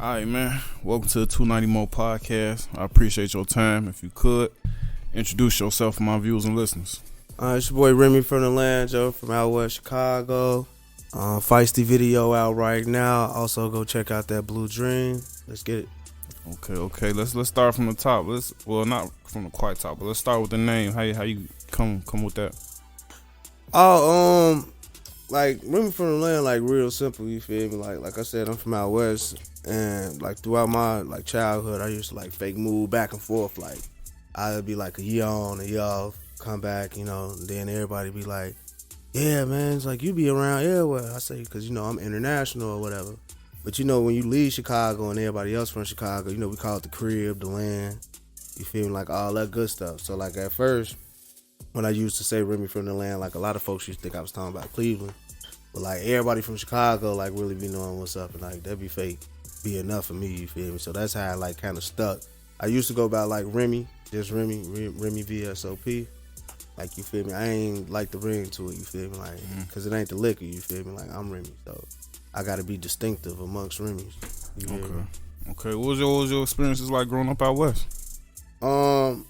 All right, man. Welcome to the 290 Moe podcast. I appreciate your time. If you could, introduce yourself to my viewers and listeners. It's your boy Remy4rmDaLxnd, Joe, from out west Chicago. Feisty video out right now. Also, go check out that Blue Dream. Let's get it. Okay. Let's start from the top. Not from the quite top, but let's start with the name. How you come with that? Like Remy4rmDaLxnd, like real simple. You feel me? Like I said, I'm from out west, and like throughout my like childhood, I used to like fake move back and forth. Like I'd be like a year on, a year off, come back, and then everybody be like, "Yeah, man, it's like you be around everywhere." I say, because I'm international or whatever. But when you leave Chicago and everybody else from Chicago, we call it the crib, the land. You feel me? Like all that good stuff. So like at first, when I used to say Remy4rmDaLxnd, like a lot of folks used to think I was talking about Cleveland. But like everybody from Chicago like really be knowing what's up, and like that'd be fake, be enough for me, you feel me? So that's how I like kind of stuck. I used to go by like Remy, just Remy4rmDaLxnd. Like, you feel me? I ain't like the ring to it, you feel me? Like, because it ain't the liquor, you feel me? Like, I'm Remy, so I got to be distinctive amongst Remy's. Okay. What was your experiences like growing up out west? To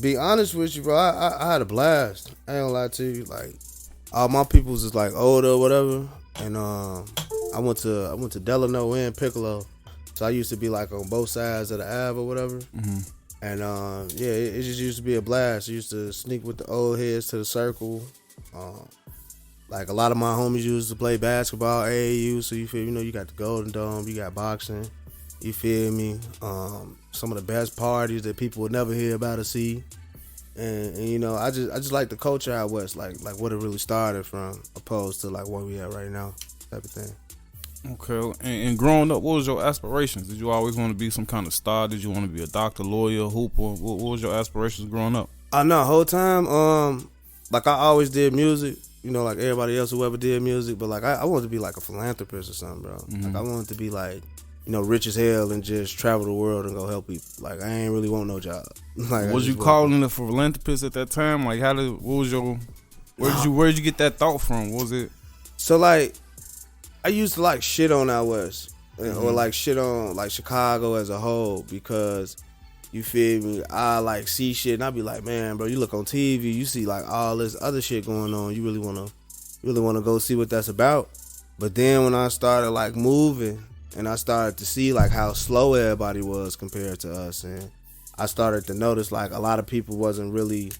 be honest with you, bro, I had a blast. I ain't gonna lie to you. Like, all my peoples is like older or whatever, and I went to Delano and Piccolo, so I used to be like on both sides of the Ave or whatever. Mm-hmm. And it just used to be a blast. I used to sneak with the old heads to the circle. Like a lot of my homies used to play basketball, AAU. So you feel, you got the Golden Dome, you got boxing. You feel me? Some of the best parties that people would never hear about or see. And I just like the culture out west, like what it really started from, opposed to like where we at right now, type of thing. Okay, and growing up, what was your aspirations? Did you always want to be some kind of star? Did you want to be a doctor, lawyer, hooper? What was your aspirations growing up? I know, whole time, like I always did music, like everybody else who ever did music, but like I wanted to be like a philanthropist or something, bro. Mm-hmm. Like I wanted to be like, rich as hell and just travel the world and go help people. Like I ain't really want no job. Like, was you calling a philanthropist at that time? Like where did you get that thought from? What was it? So like, I used to like shit on out west, or like shit on like Chicago as a whole, because you feel me, I like see shit and I be like, man, bro, you look on TV, you see like all this other shit going on, you really wanna go see what that's about. But then when I started like moving and I started to see like how slow everybody was compared to us, and I started to notice like a lot of people wasn't really,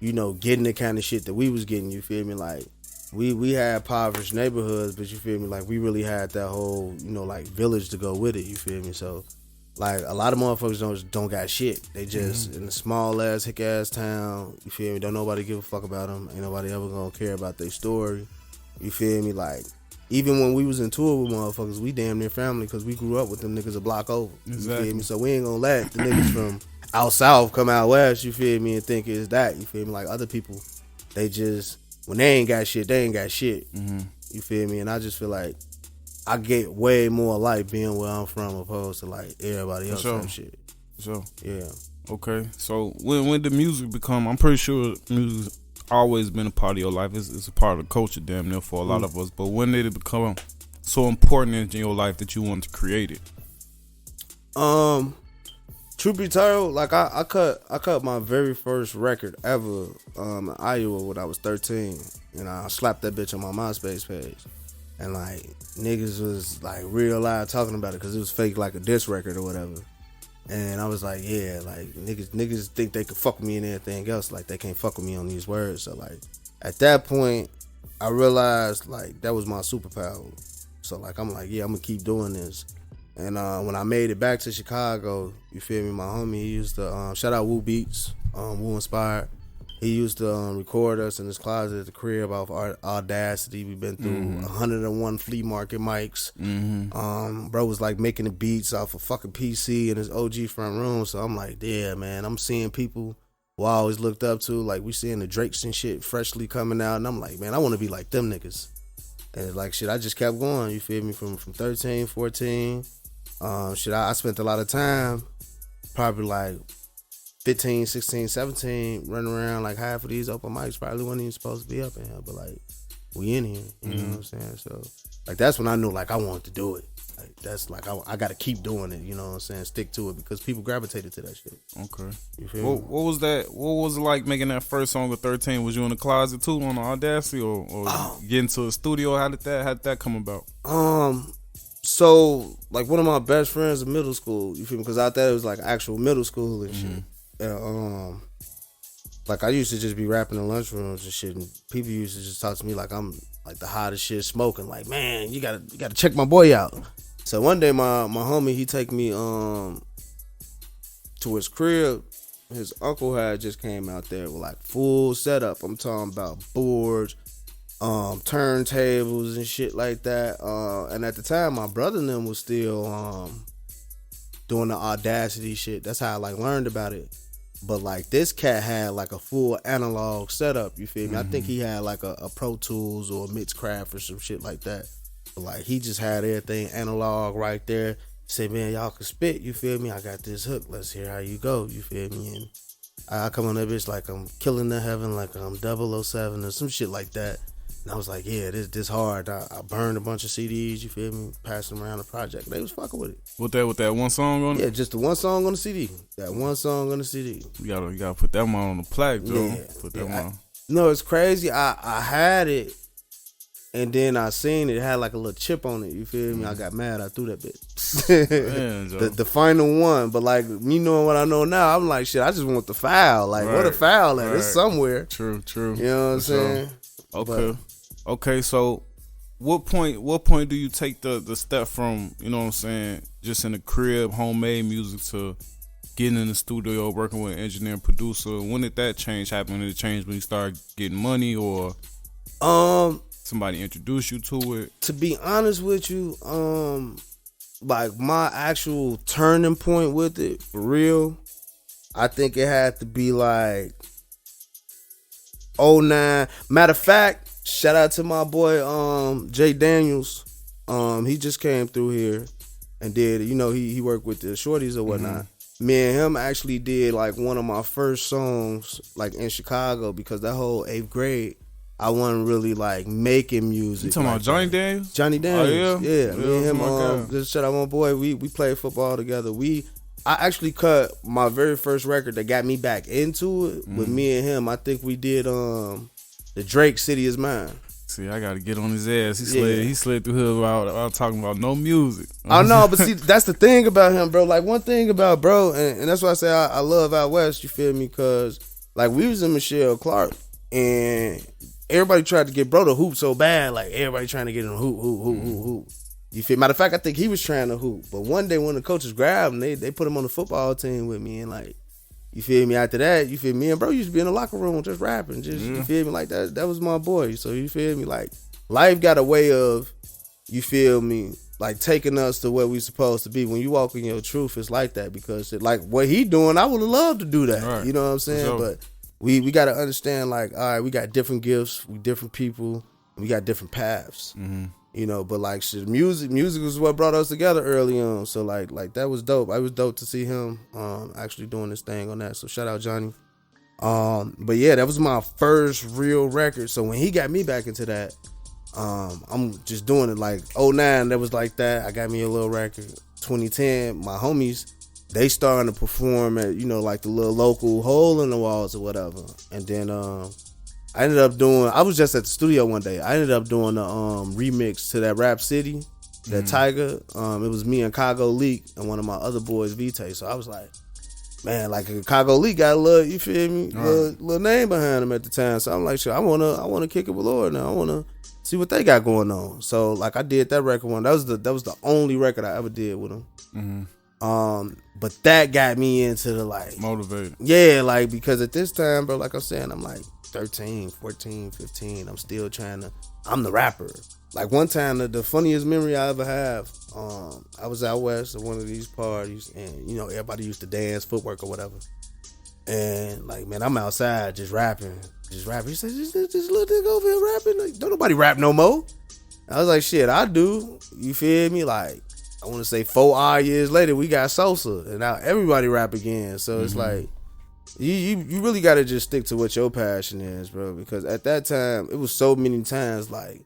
getting the kind of shit that we was getting, you feel me? Like we had impoverished neighborhoods, but you feel me, like we really had that whole, like village to go with it, you feel me? So like a lot of motherfuckers don't got shit. They just in a small ass hick ass town, you feel me? Don't nobody give a fuck about them. Ain't nobody ever gonna care about their story. You feel me? Like even when we was in tour with motherfuckers, we damn near family, because we grew up with them niggas a block over. Exactly. You feel me? So we ain't gonna let the niggas from out south come out west, you feel me, and think it's that. You feel me? Like other people, they just, when they ain't got shit, they ain't got shit. Mm-hmm. You feel me? And I just feel like I get way more life being where I'm from opposed to like everybody else type shit. So yeah. Okay. So when did music become? I'm pretty sure music always been a part of your life. It's a part of the culture, damn near, for a lot of us. But when did it become so important in your life that you wanted to create it? Truth be told, like I cut my very first record ever in Iowa when I was 13, and I slapped that bitch on my MySpace page, and like niggas was like real loud talking about it because it was fake, like a diss record or whatever. And I was like, yeah, like niggas think they could fuck with me and everything else, like they can't fuck with me on these words. So like at that point, I realized like that was my superpower. So like I'm like, yeah, I'm gonna keep doing this. And when I made it back to Chicago, you feel me, my homie, he used to, shout out Woo Beats, Woo Inspired. He used to record us in his closet at the crib off Audacity. We've been through 101 flea market mics. Mm-hmm. Bro was like making the beats off a fucking PC in his OG front room. So I'm like, yeah, man, I'm seeing people who I always looked up to. Like we seeing the Drakes and shit freshly coming out. And I'm like, man, I want to be like them niggas. And like shit, I just kept going, you feel me, from 13, 14. I spent a lot of time, probably like 15, 16, 17, running around like half of these open mics probably wasn't even supposed to be up in here, but like we in here, you know what I'm saying? So like that's when I knew like I wanted to do it. Like that's like I got to keep doing it. You know what I'm saying? Stick to it because people gravitated to that shit. Okay. You feel me? What was that? What was it like making that first song with 13? Was you in the closet too on the Audacity or getting to a studio? How did that come about? So like one of my best friends in middle school, you feel me? Because out there it was like actual middle school and shit. And, like I used to just be rapping in lunchrooms and shit, and people used to just talk to me like I'm like the hottest shit smoking. Like, man, you gotta check my boy out. So one day my homie, he take me to his crib. His uncle had just came out there with like full setup. I'm talking about boards, turntables and shit like that. And at the time my brother and them was still doing the Audacity shit. That's how I like learned about it. But like this cat had like a full analog setup, you feel me? I think he had like a Pro Tools or a Mixcraft or some shit like that. But like he just had everything analog right there. Say, man, y'all can spit, you feel me? I got this hook, let's hear how you go, you feel me? And I come on that bitch like I'm killing the heaven, like I'm 007 or some shit like that. And I was like, yeah, this hard. I burned a bunch of CDs, you feel me? Passing around the project. They was fucking with it. With that one song on it? Yeah, just the one song on the CD. That one song on the CD. You gotta put that one on the plaque, though. Yeah. Put that one. No, it's crazy. I had it, and then I seen it had like a little chip on it. You feel me? I got mad. I threw that bitch. Man, the final one. But like me knowing what I know now, I'm like, shit. I just want the file. Like, what a file at? It's somewhere. True. You know what I'm saying? Okay. So, what point do you take the step from, you know what I'm saying, just in the crib, homemade music to getting in the studio, working with an engineer and producer? When did that change happen? Did it change when you started getting money, or somebody introduced you to it? To be honest with you, like my actual turning point with it, for real, I think it had to be like 09. Matter of fact, shout out to my boy Jay Daniels. He just came through here and did, you know, he worked with the shorties or whatnot. Me and him actually did like one of my first songs like in Chicago, because that whole 8th grade I wasn't really like making music. You talking about Johnny Daniels? Johnny Daniels. Oh, yeah? Me and him, just shout out my boy, we played football together. I actually cut my very first record that got me back into it with me and him. I think we did the Drake City Is Mine. See, I gotta get on his ass. He slid through here without talking about no music. I know, but see, that's the thing about him, bro. Like, one thing about bro, and that's why I say I love Out West, you feel me? Because, like, we was in Michelle Clark, and everybody tried to get bro to hoop so bad. Like, everybody trying to get him to hoop. You feel me? Matter of fact, I think he was trying to hoop. But one day when the coaches grabbed him, they put him on the football team with me, and, like, you feel me? After that, you feel me? And bro used to be in the locker room just rapping. You feel me? Like, that was my boy. So, you feel me? Like, life got a way of, you feel me, like, taking us to where we supposed to be. When you walk in your truth, it's like that. Because, like, what he doing, I would have loved to do that. Right. You know what I'm saying? Sure. But we got to understand, like, all right, we got different gifts. We different people. We got different paths. You know, but like shit, music was what brought us together early on. So like that was dope. It was dope to see him actually doing this thing on that. So shout out Johnny. But yeah, that was my first real record. So when he got me back into that, I'm just doing it like 09. That was like that. I got me a little record. 2010, my homies, they starting to perform at, you know, like the little local hole in the walls or whatever. And then I ended up doing, I was just at the studio one day. I ended up doing a remix to that Rap City, that Tiger. It was me and Chicago Leak and one of my other boys, Vite. So I was like, man, like Chicago Leak got a little, you feel me, little name behind him at the time. So I'm like, sure, I wanna kick it with Lord now. I wanna see what they got going on. So like I did that record one. That was the only record I ever did with him. But that got me into the like motivated. Yeah, like because at this time, bro, like I'm saying, I'm like 13, 14, 15. I'm still I'm the rapper. Like one time, the funniest memory I ever have, I was out west at one of these parties, and you know everybody used to dance, footwork or whatever. And like, man, I'm outside just rapping. He said, this little nigga over here rapping. Like, don't nobody rap no more. I was like, shit, I do. You feel me? Like, I want to say 4 odd years later, we got Sosa, and now everybody rap again. So it's like, you really got to just stick to what your passion is, bro. Because at that time, it was so many times like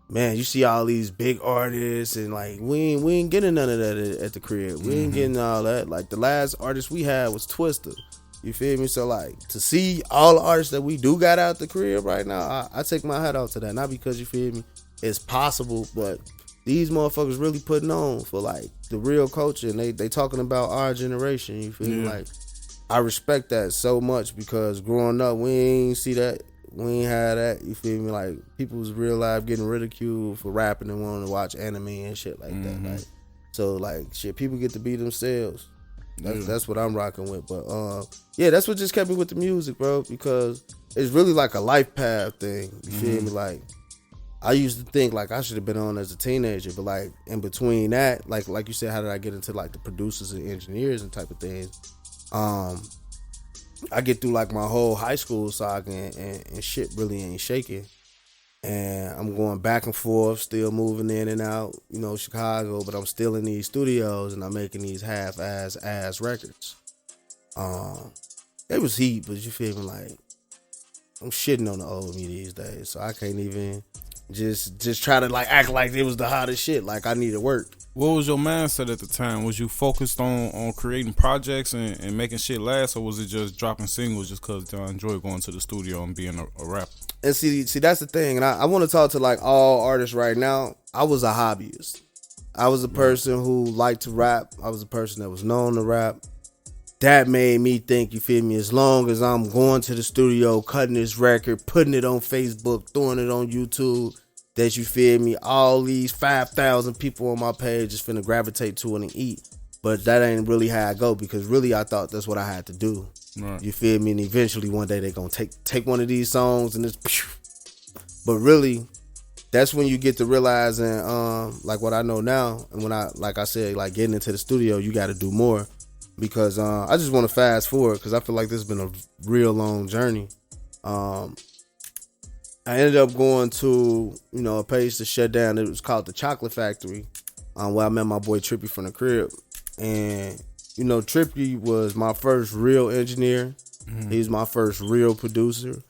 man, you see all these big artists and like we ain't getting none of that at the crib. We ain't getting all that. Like the last artist we had was Twista. You feel me? So like to see all the artists that we do got out the crib right now, I take my hat off to that. Not because you feel me, it's possible, but these motherfuckers really putting on for like the real culture, and they talking about our generation. You feel me? Like I respect that so much because growing up we ain't see that. We ain't had that, you feel me? Like, people was real life getting ridiculed for rapping and wanting to watch anime and shit like that. Like, so, like, shit, people get to be themselves. That's what I'm rocking with. But, yeah, that's what just kept me with the music, bro, because it's really like a life path thing. You feel me? Like, I used to think, like, I should have been on as a teenager, but, like, in between that, like you said, how did I get into, like, the producers and engineers and type of things? I get through like my whole high school saga and shit really ain't shaking. And I'm going back and forth, still moving in and out, you know, Chicago, but I'm still in these studios and I'm making these half-ass records. It was heat, but you feel me, like, I'm shitting on the old me these days, so I can't even just try to like act like it was the hottest shit, like I needed work. What was your mindset at the time? Was you focused on creating projects and making shit last, or was it just dropping singles just because you enjoy going to the studio and being a rapper? And see, that's the thing. And I want to talk to like all artists right now. I was a hobbyist. I was a person who liked to rap. I was a person that was known to rap. That made me think, you feel me, as long as I'm going to the studio, cutting this record, putting it on Facebook, throwing it on YouTube, that you feel me, all these 5,000 people on my page is finna gravitate to it and eat. But that ain't really how I go, because really I thought that's what I had to do. Right. You feel me? And eventually one day they gonna take one of these songs and it's phew. But really, that's when you get to realizing like what I know now, and when I, like I said, like getting into the studio, you gotta do more. Because I just want to fast forward because I feel like this has been a real long journey. I ended up going to, you know, a place to shut down. It was called the Chocolate Factory, where I met my boy Trippy from the crib. And, you know, Trippy was my first real engineer. He was my first real producer.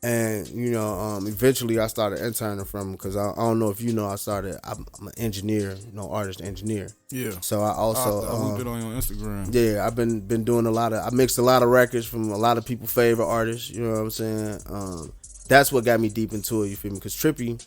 And, you know, eventually I started interning from him because I don't know if you know, I'm an engineer, you know, artist engineer. Yeah. So I also I looked it on your Instagram. Yeah, I've been doing I mixed a lot of records from a lot of people's favorite artists, you know what I'm saying? That's what got me deep into it, you feel me? Because Trippy,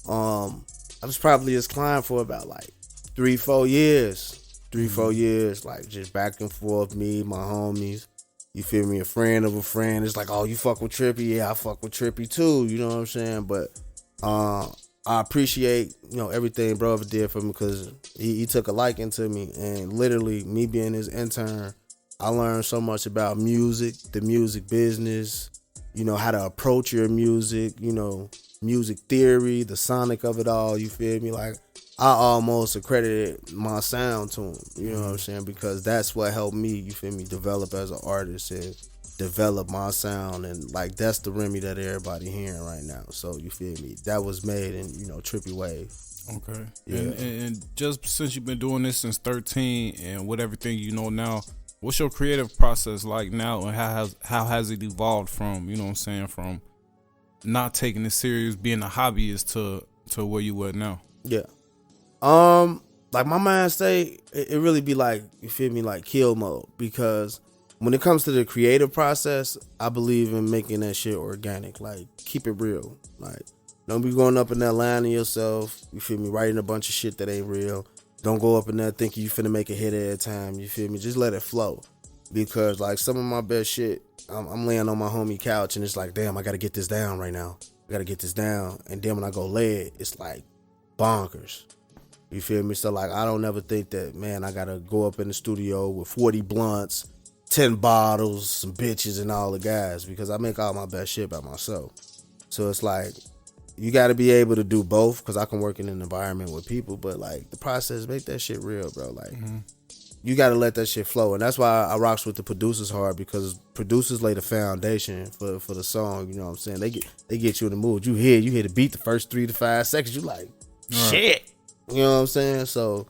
I was probably his client for about like 3-4 years. 3-4 years, like just back and forth, me, my homies. You feel me? A friend of a friend. It's like, oh, you fuck with Trippy? Yeah, I fuck with Trippy too. You know what I'm saying? But I appreciate, you know, everything bro ever did for me because he took a liking to me. And literally, me being his intern, I learned so much about music, the music business, you know, how to approach your music, you know, music theory, the sonic of it all. You feel me? Like, I almost accredited my sound to him, you know what I'm saying? Because that's what helped me, you feel me, develop as an artist and develop my sound. And, like, that's the Remy that everybody hearing right now. So, you feel me? That was made in, you know, Trippy Wave. Okay. Yeah. And just since you've been doing this since 13 and with everything you know now, what's your creative process like now and how has it evolved from, you know what I'm saying, from not taking it serious, being a hobbyist to where you at now? Yeah. Like my mind state, it really be like, you feel me, like kill mode, because when it comes to the creative process, I believe in making that shit organic, like keep it real, like don't be going up in there lying to yourself, you feel me, writing a bunch of shit that ain't real. Don't go up in there thinking you finna make a hit at a time, you feel me, just let it flow, because like some of my best shit, I'm laying on my homie couch and it's like, damn, I gotta get this down right now, and then when I go lay it, it's like bonkers. You feel me? So, like, I don't ever think that, man, I got to go up in the studio with 40 blunts, 10 bottles, some bitches, and all the guys, because I make all my best shit by myself. So, it's like, you got to be able to do both, because I can work in an environment with people, but, like, the process, make that shit real, bro. Like, you got to let that shit flow. And that's why I rocks with the producers hard, because producers lay the foundation for the song, you know what I'm saying? They get you in the mood. You hear the beat the first 3 to 5 seconds, you like, shit. You know what I'm saying? So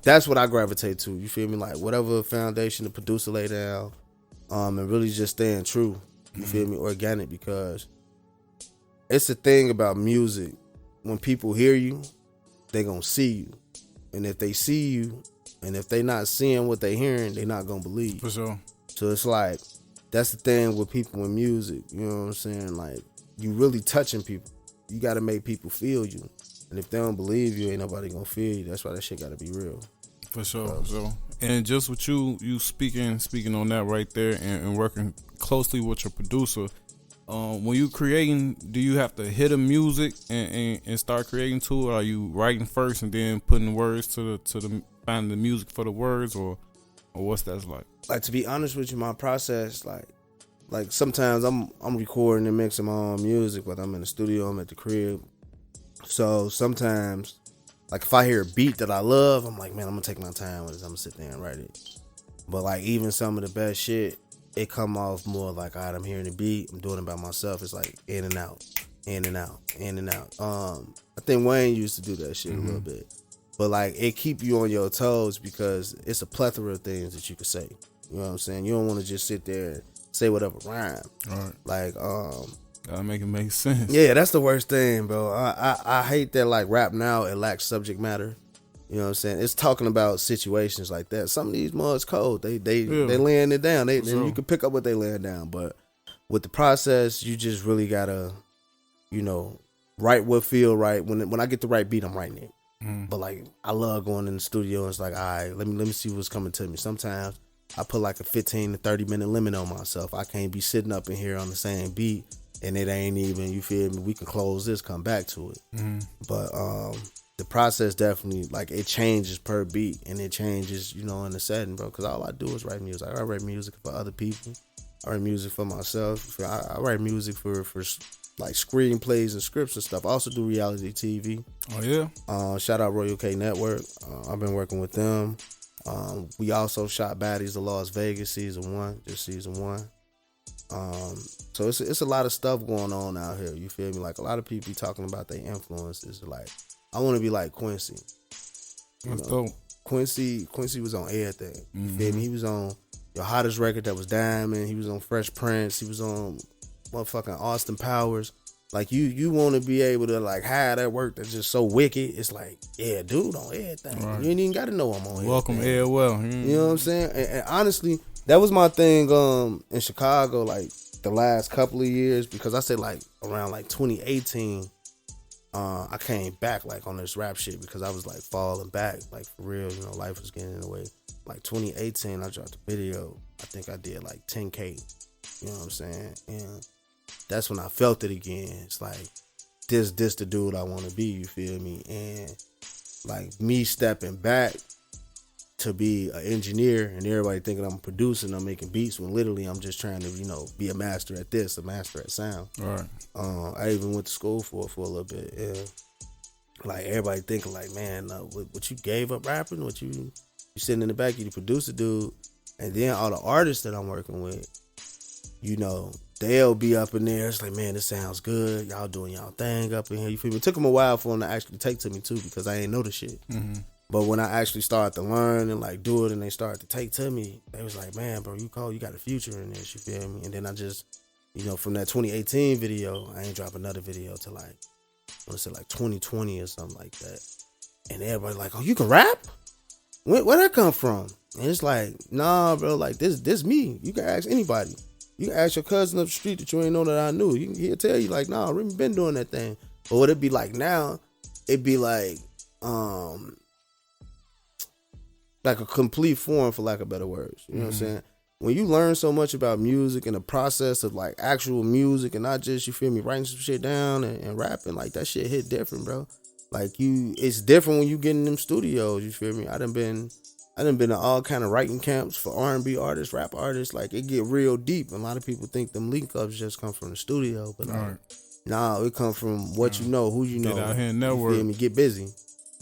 that's what I gravitate to. You feel me? Like whatever foundation the producer lay down, and really just staying true. You feel me? Organic, because it's a thing about music. when people hear you, they gonna see you. And if they see you, and if they not seeing what they hearing, they not gonna believe. For sure. So it's like, that's the thing with people in music. You know what I'm saying? Like, you really touching people. You gotta make people feel you. And if they don't believe you, ain't nobody gonna feel you. That's why that shit gotta be real. For sure, for sure. And just with you speaking on that right there, and working closely with your producer, when you creating, do you have to hit a music and start creating to it? Or are you writing first and then putting the words to the finding the music for the words, or what's that like? Like, to be honest with you, my process, like sometimes I'm recording and mixing my own music, but I'm in the studio, I'm at the crib. So sometimes, like, if I hear a beat that I love, I'm like, man, I'm gonna take my time with this. I'm gonna sit there and write it. But like, even some of the best shit, it come off more like, all right, I'm hearing the beat, I'm doing it by myself. It's like in and out, in and out, in and out. I think Wayne used to do that shit a little bit. But like, it keep you on your toes because it's a plethora of things that you can say. You know what I'm saying? You don't want to just sit there and say whatever rhyme. All right. Like, gotta make it make sense. yeah, that's the worst thing, bro. I hate that, like, rap now, it lacks subject matter. You know what I'm saying? It's talking about situations like that. Some of these mugs cold. They laying it down. And you can pick up what they laying down. But with the process, you just really gotta, you know, write what feel right. When I get the right beat, I'm writing it. But like, I love going in the studio and it's like, all right, let me see what's coming to me. Sometimes I put like a 15 to 30 minute limit on myself. I can't be sitting up in here on the same beat and it ain't even, you feel me, we can close this, come back to it. But the process definitely, like, it changes per beat and it changes, you know, in the setting, bro. Because all I do is write music. I write music for other people. I write music for myself. I write music for like screenplays and scripts and stuff. I also do reality TV. Oh yeah. Shout out Royal K Network. I've been working with them. We also shot Baddies of Las Vegas season 1, just season 1. So it's a lot of stuff going on out here. You feel me? Like, a lot of people be talking about their influences. Like, I want to be like Quincy. That's dope. Quincy was on everything. You feel me? He was on your hottest record that was Diamond. He was on Fresh Prince. He was on motherfucking Austin Powers. Like, you want to be able to, like, have that work that's just so wicked. It's like, yeah, dude, on everything. Right. You ain't even got to know I'm on Welcome everything. Ed Well. You know what I'm saying? And honestly, that was my thing in Chicago, like, the last couple of years, because I say, like, around, like, 2018, I came back, like, on this rap shit because I was, like, falling back, like, for real. You know, life was getting in the way. Like, 2018, I dropped a video. I think I did, like, 10K. You know what I'm saying? And that's when I felt it again. It's like, this the dude I want to be, you feel me? And, like, me stepping back to be an engineer and everybody thinking I'm producing, I'm making beats, when literally I'm just trying to, you know, be a master at this, a master at sound. Right. I even went to school for a little bit. Yeah. Like, everybody thinking like, man, what you gave up rapping, what you sitting in the back, you the producer dude, and then all the artists that I'm working with, you know, they'll be up in there. It's like, man, this sounds good. Y'all doing y'all thing up in here. You feel me? It took them a while for them to actually take to me too, because I ain't know the shit. But when I actually started to learn and, like, do it, and they started to take to me, they was like, man, bro, you got a future in this, you feel me? And then I just, you know, from that 2018 video, I ain't drop another video till, like, I want to say, like, 2020 or something like that. And everybody like, oh, you can rap? Where that come from? And it's like, nah, bro, like, this me. You can ask anybody. You can ask your cousin up the street that you ain't know that I knew. He'll tell you, like, nah, Remy been doing that thing. But what it be like now, it be like a complete form, for lack of better words. You know what I'm saying? When you learn so much about music and the process of, like, actual music and not just, you feel me, writing some shit down and rapping, like, that shit hit different, bro. Like, it's different when you get in them studios, you feel me? I done been to all kind of writing camps for R&B artists, rap artists. Like, it get real deep. And a lot of people think them link ups just come from the studio, but like, nah, it come from what you know, who you know. Get out here and network. You feel me? Get busy.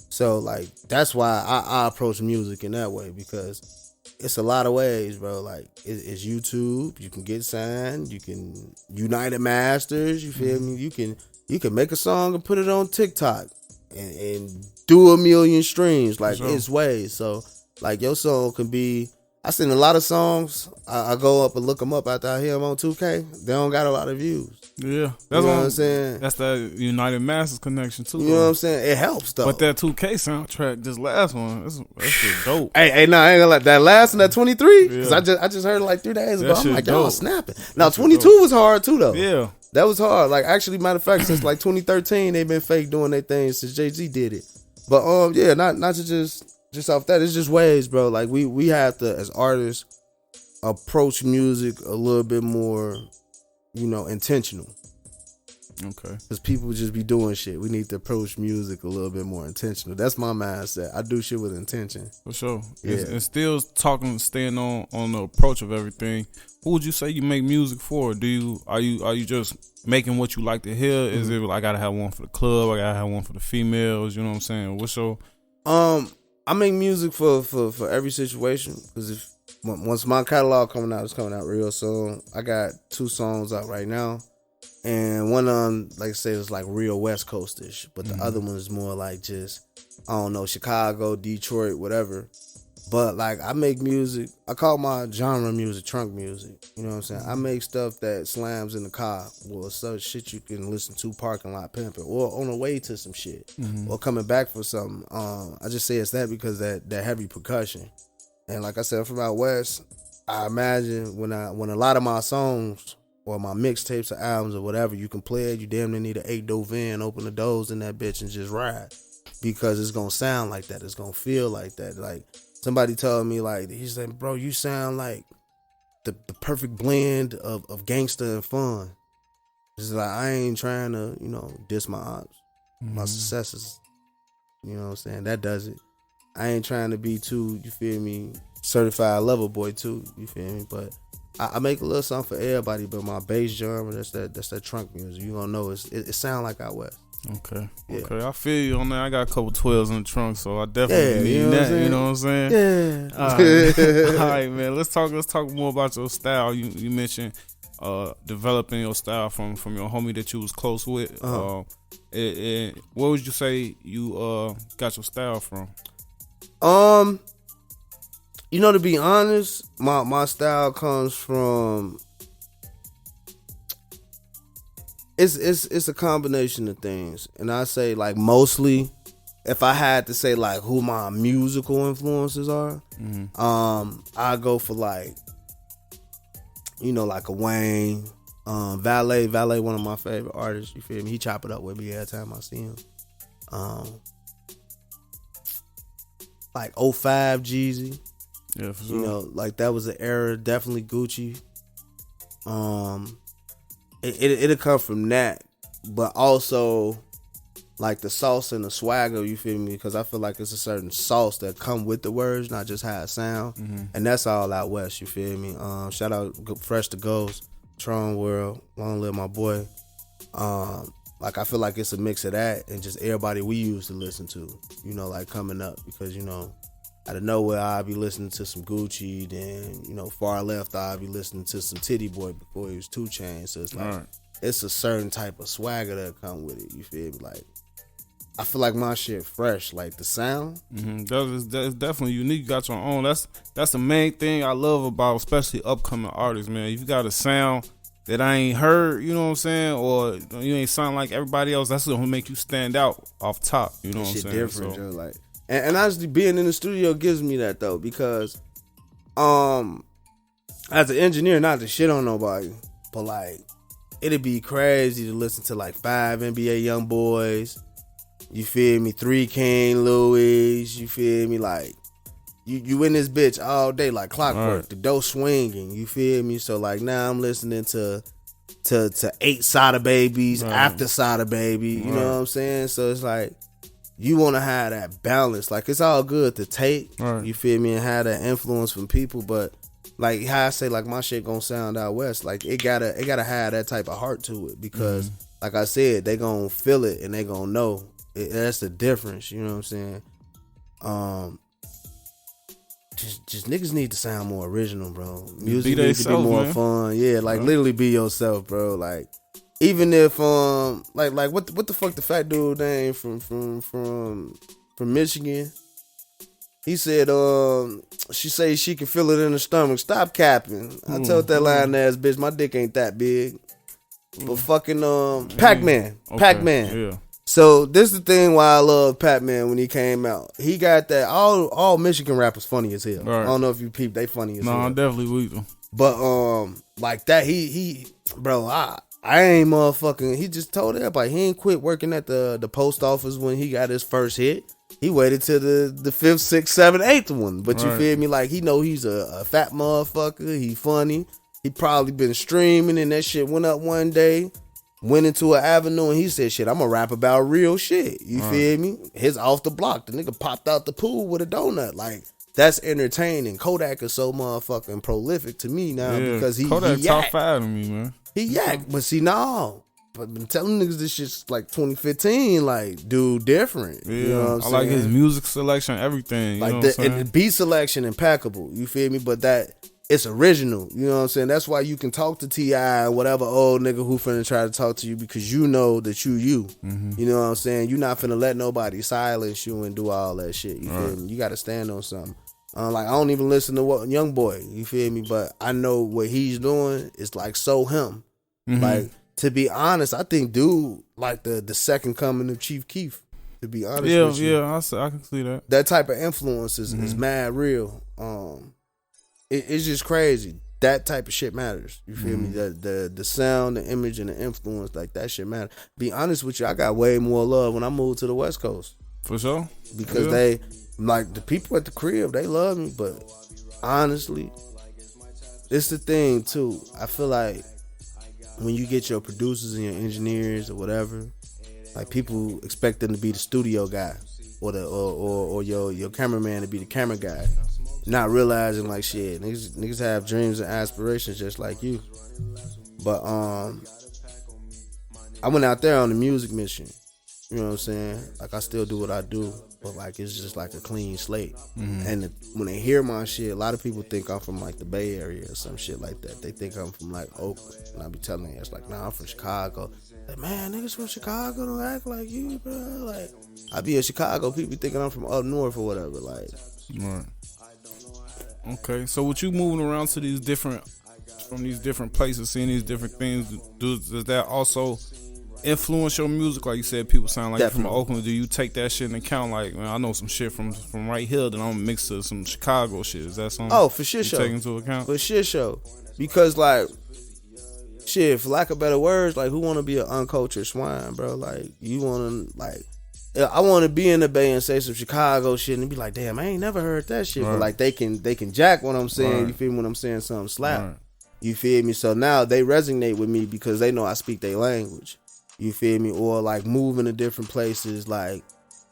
So, like, that's why I approach music in that way, because it's a lot of ways, bro. Like, it's YouTube. You can get signed. You can United Masters. You feel me? You can make a song and put it on TikTok and do 1 million streams. Like, it's ways. So, like, your song can be I seen a lot of songs. I go up and look them up after I hear them on 2K. They don't got a lot of views. Yeah, that's you know what I'm saying. That's that United Masses connection too. You know what I'm saying? It helps though. But that 2K soundtrack, this last one, that's just dope. Hey, nah, I ain't gonna like that last one, that 23. Because I just heard it like 3 days ago. I'm like, y'all snapping. Now 22 was hard too though. Yeah, that was hard. Like actually, matter of fact, since like 2013, they've been fake doing their thing since Jay-Z did it. But yeah, not to just off that. It's just ways, bro. Like we have to, as artists, approach music a little bit more, intentional. Okay. Because people just be doing shit. We need to approach music a little bit more intentional. That's my mindset. I do shit with intention. For sure. Yeah. And still staying on the approach of everything. Who would you say you make music for? Are you just making what you like to hear? Is it I gotta have one for the club? I gotta have one for the females? You know what I'm saying? What's your I make music for every situation. Because once my catalog it's coming out real soon. I got 2 songs out right now. And one of them, like I said, is like real West Coast-ish. But the other one is more like just, I don't know, Chicago, Detroit, whatever. But like I make music, I call my genre music trunk music. You know what I'm saying? I make stuff that slams in the car. Or such shit you can listen to parking lot pimping. Or on the way to some shit. Or coming back for something. I just say it's that because that heavy percussion. And like I said, I'm from out West. I imagine when a lot of my songs or my mixtapes or albums or whatever, you can play it, you damn near need an 8-door van, open the doors in that bitch and just ride. Because it's gonna sound like that. It's gonna feel like that. Like somebody told me, like, he's like, bro, you sound like the perfect blend of gangster and fun. It's like I ain't trying to, diss my ops. My successes. You know what I'm saying? That does it. I ain't trying to be too, you feel me, certified lover boy too, you feel me? But I make a little something for everybody, but my bass genre, that's that trunk music. You gonna know it sound like out West. Okay. Yeah. Okay. I feel you on that. I got a couple 12s in the trunk, so I definitely need that. You know what I'm saying? Yeah. All right, man. Let's talk more about your style. You mentioned developing your style from your homie that you was close with. Where would you say you got your style from? To be honest, my style comes from it's a combination of things. And I say like mostly if I had to say like who my musical influences are, I go for like like a Wayne, Valet, one of my favorite artists, you feel me? He chop it up with me every time I see him. Like 05 Jeezy. Yeah, for sure. Like that was an era, definitely Gucci. It'll come from that, but also like the sauce and the swagger, you feel me? Because I feel like it's a certain sauce that come with the words, not just how it sound. And that's all out West, you feel me? Shout out Fresh to Ghost, Tron World, long live my boy. Like I feel like it's a mix of that and just everybody we used to listen to, like coming up, because out of nowhere I'd be listening to some Gucci, then far left I'd be listening to some Titty Boy before he was 2 Chainz. So it's like it's a certain type of swagger that come with it, you feel me? Like I feel like my shit fresh, like the sound. That's definitely unique. You got your own. That's the main thing I love about especially upcoming artists, man. If you got a sound that I ain't heard, you know what I'm saying, or you ain't sound like everybody else, that's gonna make you stand out off top. You know what I'm saying? Different, Joe. Like, and honestly, being in the studio gives me that though, because, as an engineer, not to shit on nobody, but like, it'd be crazy to listen to like 5 NBA young boys. You feel me? 3 King Louis. You feel me? Like, you in this bitch all day like clockwork. The dough swinging. You feel me? So like now I'm listening to 8 Sada Babies, after Sada Baby. You know what I'm saying? So it's like you want to have that balance. Like it's all good to take. You feel me? And have that influence from people, but like how I say, like my shit gonna sound out West. Like it gotta have that type of heart to it, because like I said, they gonna feel it and they gonna know. That's the difference. You know what I'm saying? Just niggas need to sound more original, bro. Music needs to be more fun. Yeah, like literally be yourself, bro. Like even if like what the fuck the fat dude name from Michigan. He said, she say she can feel it in her stomach. Stop capping. I told that lying ass bitch, my dick ain't that big. But fucking Pac-Man. Okay, Pac-Man. Yeah. So this is the thing why I love Pac-Man when he came out. He got that all Michigan rappers funny as hell. Right. I don't know if you peep, they funny as hell. No, I definitely weak them. But like that, he bro, I ain't motherfucking. He just told everybody he ain't quit working at the post office when he got his first hit. He waited till the 5th, 6th, 7th, 8th one. But you feel me? Like he know he's a fat motherfucker. He funny. He probably been streaming and that shit went up one day. Went into an avenue and he said, shit, I'm gonna rap about real shit. You feel me? His off the block. The nigga popped out the pool with a donut. Like, that's entertaining. Kodak is so motherfucking prolific to me now because he Kodak top yak. 5 to me, man. He yak. But see, no. But been telling niggas this shit's like 2015, like, dude, different. Yeah, you know what I'm saying? I like his music selection, everything. You like know what I'm saying? and the beat selection impeccable. You feel me? But that it's original. You know what I'm saying? That's why you can talk to T.I. and whatever old nigga who finna try to talk to you because you know that you. Mm-hmm. You know what I'm saying? You're not finna let nobody silence you and do all that shit. You feel me? You gotta stand on something. Like I don't even listen to what Young Boy. You feel me? But I know what he's doing is like so him. Mm-hmm. Like to be honest, I think dude like the second coming of Chief Keef. To be honest with you. Yeah, I can see that. That type of influence is mad real. It's just crazy. That type of shit matters. You feel me? The sound, the image, and the influence, like that shit matters. Be honest with you, I got way more love when I moved to the West Coast. For sure. Because they, like the people at the crib, they love me. But honestly, it's the thing too. I feel like when you get your producers and your engineers or whatever, like people expect them to be the studio guy or the or your cameraman to be the camera guy. Not realizing like shit, niggas have dreams and aspirations just like you. But I went out there on the music mission. You know what I'm saying? Like I still do what I do, but like it's just like a clean slate. And when they hear my shit, a lot of people think I'm from like the Bay Area or some shit like that. They think I'm from like Oakland, and I be telling them it's like, nah, I'm from Chicago. Like, man, niggas from Chicago don't act like you, bro. Like I be in Chicago, people be thinking I'm from up north or whatever. Like, right. Okay, so with you moving around to these different places, seeing these different things, does that also influence your music? Like you said, people sound like you're from Oakland. Do you take that shit into account? Like, man, I know some shit from right here that I'm gonna mix to some Chicago shit. Is that something? Oh, for sure, take into account? For sure, because like, shit, for lack of better words, like who want to be an uncultured swine, bro? Like you want to like. I want to be in the Bay and say some Chicago shit and be like, damn, I ain't never heard that shit. Right. But like they can jack what I'm saying. Right. You feel me when I'm saying something slap. Right. You feel me? So now they resonate with me because they know I speak their language. You feel me? Or like moving to different places, like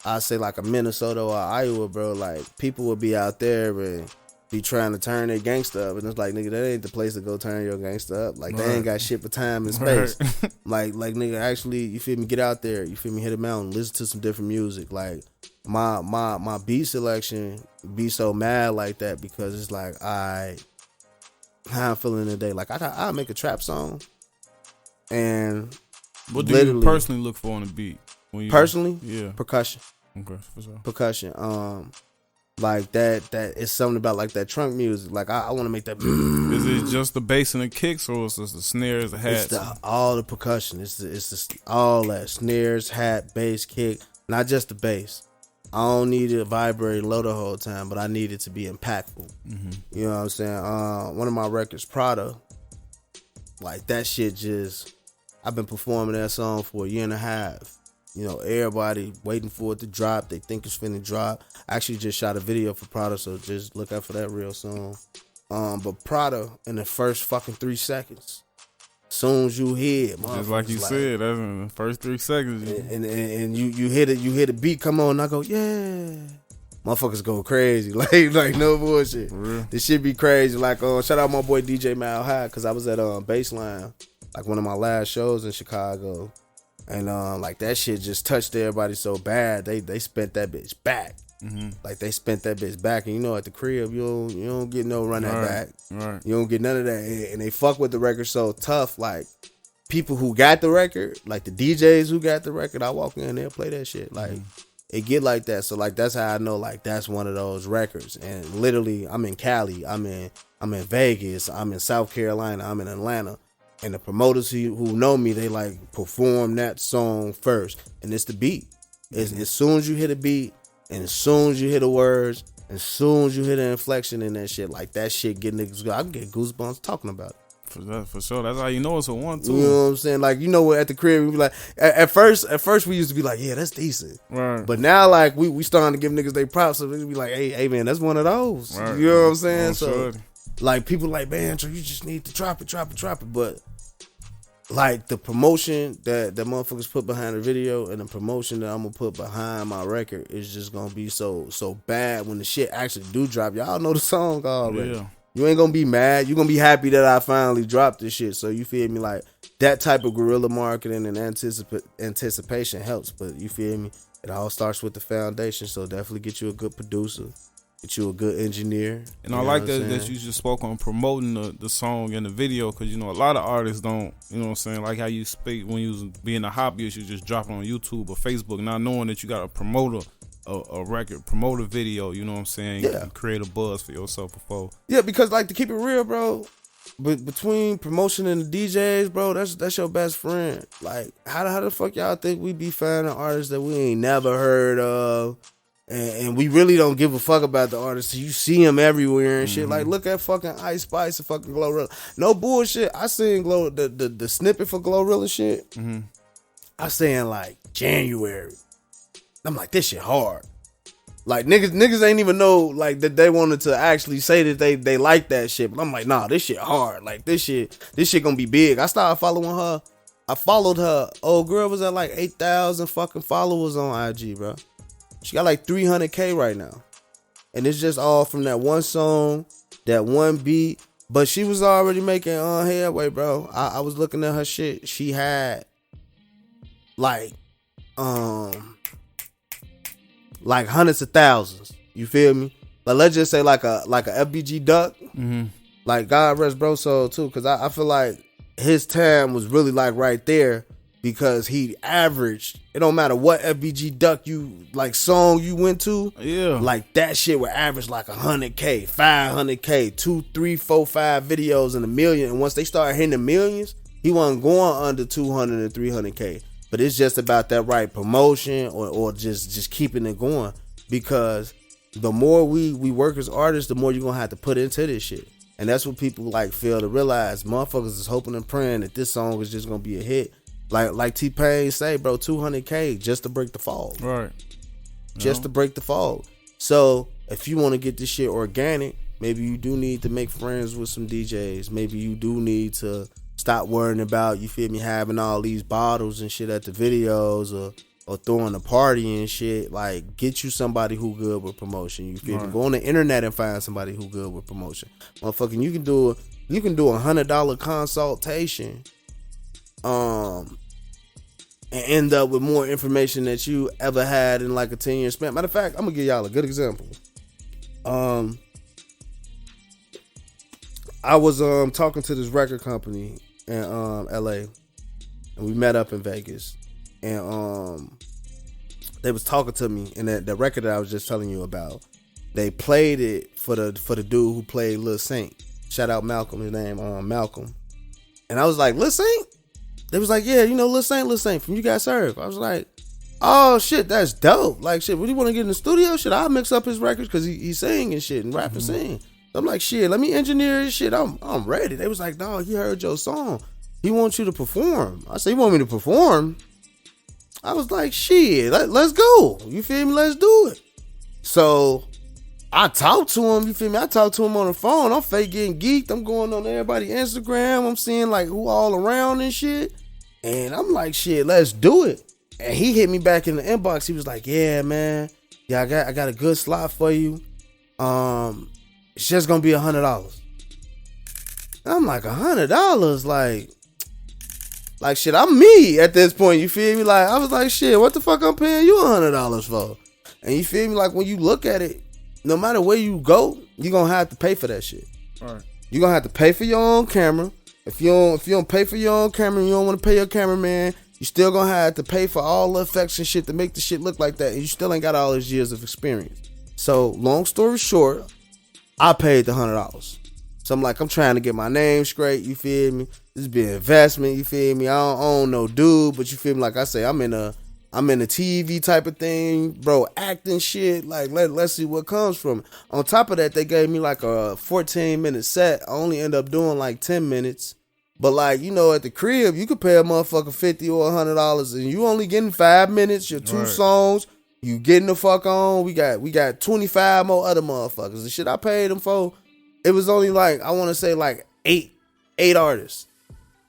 I say like a Minnesota or Iowa, bro. Like people will be out there and be trying to turn their gangsta up, and it's like, nigga, that ain't the place to go turn your gangsta up. Like they ain't got shit but time and space. Like nigga, actually, you feel me? Get out there, you feel me? Hit a mountain, listen to some different music. Like my beat selection be so mad like that because it's like how I'm feeling today. Like I make a trap song, and what do you personally look for on a beat? When you personally, yeah, percussion. Okay, for sure. Percussion. Like that is something about like that trunk music. Like I want to make that. Is it just the bass and the kicks, or is it the snares, the hats? It's all the percussion. It's all that snares, hat, bass, kick. Not just the bass. I don't need it vibrating low the whole time, but I need it to be impactful. Mm-hmm. You know what I'm saying? One of my records, Prada. Like that shit just. I've been performing that song for a year and a half. You know, everybody waiting for it to drop. They think it's finna drop. I actually just shot a video for Prada, so just look out for that real song. But Prada, in the first fucking 3 seconds, soon as you hear it, just like you said, that's in the first 3 seconds. And you hear the beat come on, and I go, yeah. Motherfuckers go crazy, like no bullshit. This shit be crazy. Like, shout out my boy DJ Mal High, because I was at Baseline, like one of my last shows in Chicago. And like that shit just touched everybody so bad they spent that bitch back. Mm-hmm. Like they spent that bitch back, and you know at the crib you don't get no run that back. Right. You don't get none of that, and they fuck with the record so tough. Like people who got the record, like the DJs who got the record, I walk in and they'll play that shit. Like it get like that. So like that's how I know like that's one of those records. And literally, I'm in Cali, I'm in Vegas, I'm in South Carolina, I'm in Atlanta, and the promoters who know me, they like perform that song first, and it's the beat. As soon as you hit a beat, and as soon as you hear the words, as soon as you hear the inflection and that shit, like that shit get niggas go. I can get goosebumps talking about it. For sure. That's how you know it's a 1-2. You know what I'm saying? Like, you know what, at the crib, we be like, at first we used to be like, yeah, that's decent. Right. But now, like, we starting to give niggas their props, so we be like, hey, man, that's one of those. Right. You know what I'm saying? Sure. So, like, people like, man, you just need to drop it. But, like, the promotion that motherfuckers put behind the video and the promotion that I'm going to put behind my record is just going to be so bad when the shit actually do drop. Y'all know the song already. Yeah. You ain't gonna be mad. You're gonna be happy that I finally dropped this shit. So you feel me? Like that type of guerrilla marketing and anticipation helps. But you feel me? It all starts with the foundation. So definitely get you a good producer, get you a good engineer. And I like that you just spoke on promoting the song and the video, because you know a lot of artists don't. You know what I'm saying? Like how you speak when you was being a hobbyist, you just drop it on YouTube or Facebook, not knowing that you got a promoter. A record, promote a video, you know what I'm saying? Yeah. You create a buzz for yourself before. Yeah, because like to keep it real, bro, but between promotion and the DJs, bro, that's your best friend. Like, how the fuck y'all think we be finding artists that we ain't never heard of, and we really don't give a fuck about the artists? You see them everywhere and shit. Like, look at fucking Ice Spice and fucking Glorilla. No bullshit. I seen the snippet for Glorilla shit. I seen like January. I'm like, this shit hard. Like niggas ain't even know like that they wanted to actually say that they like that shit. But I'm like, nah, this shit hard. Like this shit gonna be big. I started following her. I followed her. Old girl was at like 8,000 fucking followers on IG, bro. She got like 300K right now. And it's just all from that one song, that one beat. But she was already making headway, bro. I was looking at her shit. She had like hundreds of thousands. You feel me? Like let's just say like a FBG Duck. Like God rest bro soul too, because I feel like his time was really like right there, because he averaged. It don't matter what FBG Duck you like song you went to. Yeah. Like that shit would average like 100K, 500K, 2, 3, 4, 5 videos in a million. And once they started hitting the millions, he wasn't going under 200 and 300K. But it's just about that right promotion or just keeping it going. Because the more we work as artists, the more you're going to have to put into this shit. And that's what people like fail to realize. Motherfuckers is hoping and praying that this song is just going to be a hit. Like T-Pain say, bro, 200K just to break the fall. Right. Just to break the fall. So if you want to get this shit organic, maybe you do need to make friends with some DJs. Maybe you do need to stop worrying about, you feel me, having all these bottles and shit at the videos or throwing a party and shit. Like, get you somebody who good with promotion. You feel me? Go on the internet and find somebody who good with promotion. Motherfucking, you can do $100 consultation, and end up with more information that you ever had in like a 10-year span. Matter of fact, I'm gonna give y'all a good example. I was talking to this record company in LA, and we met up in Vegas, and they was talking to me, and the record that I was just telling you about, they played it for the dude who played Lil Saint. Shout out Malcolm, his name Malcolm. And I was like, Lil Saint? They was like, yeah, you know Lil Saint from You Got Served. I was like, oh shit, that's dope. Like shit, when you want to get in the studio, shit, I'll mix up his records because he sing and shit and rap and sing. I'm like, shit, let me engineer his shit. I'm ready. They was like, dog, he heard your song. He wants you to perform. I said, you want me to perform? I was like, shit, let's go. You feel me? Let's do it. So I talked to him. You feel me? I talked to him on the phone. I'm fake getting geeked. I'm going on everybody's Instagram. I'm seeing like who all around and shit. And I'm like, shit, let's do it. And he hit me back in the inbox. He was like, yeah, man. Yeah, I got a good slot for you. It's just gonna be $100. And I'm like, $100? Like shit, I'm me at this point, you feel me? Like, I was like, shit, what the fuck I'm paying you $100 for? And you feel me? Like, when you look at it, no matter where you go, you're gonna have to pay for that shit. All right. You're gonna have to pay for your own camera. If you don't pay for your own camera, you don't want to pay your cameraman, You still gonna have to pay for all the effects and shit to make the shit look like that, and you still ain't got all those years of experience. So, long story short, I paid the $100. So I'm like, I'm trying to get my name straight, you feel me? This be an investment, you feel me? I don't own no dude, but you feel me? Like I say, I'm in a TV type of thing, bro, acting shit. Like, let's see what comes from it. On top of that, they gave me like a 14-minute set. I only end up doing like 10 minutes. But like, you know, at the crib, you could pay a motherfucker $50 or $100, and you only getting 5 minutes, your 2 songs, you getting the fuck on. We got 25 more other motherfuckers. The shit I paid them for, it was only like, I want to say like eight artists.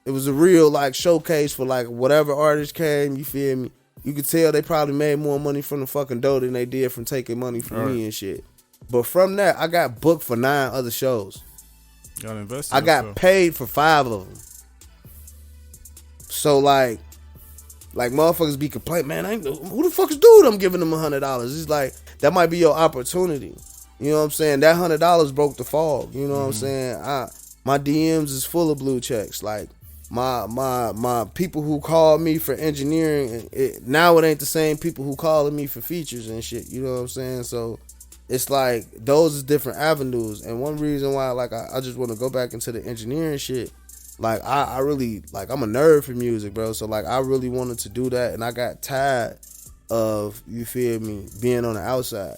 It was a real like showcase for like whatever artist came, you feel me? You could tell they probably made more money from the fucking dough than they did from taking money from me and shit. But from that, I got booked for 9 other shows. I got paid for 5 of them. So like motherfuckers be complaining, man, who the fuck is dude I'm giving them $100? It's like, that might be your opportunity. You know what I'm saying? That $100 broke the fog. You know what I'm saying? My DMs is full of blue checks. Like my people who call me for engineering, now it ain't the same people who calling me for features and shit. You know what I'm saying? So it's like, those is different avenues. And one reason why, like, I just want to go back into the engineering shit, like, I really, like, I'm a nerd for music, bro. So, like, I really wanted to do that. And I got tired of, you feel me, being on the outside.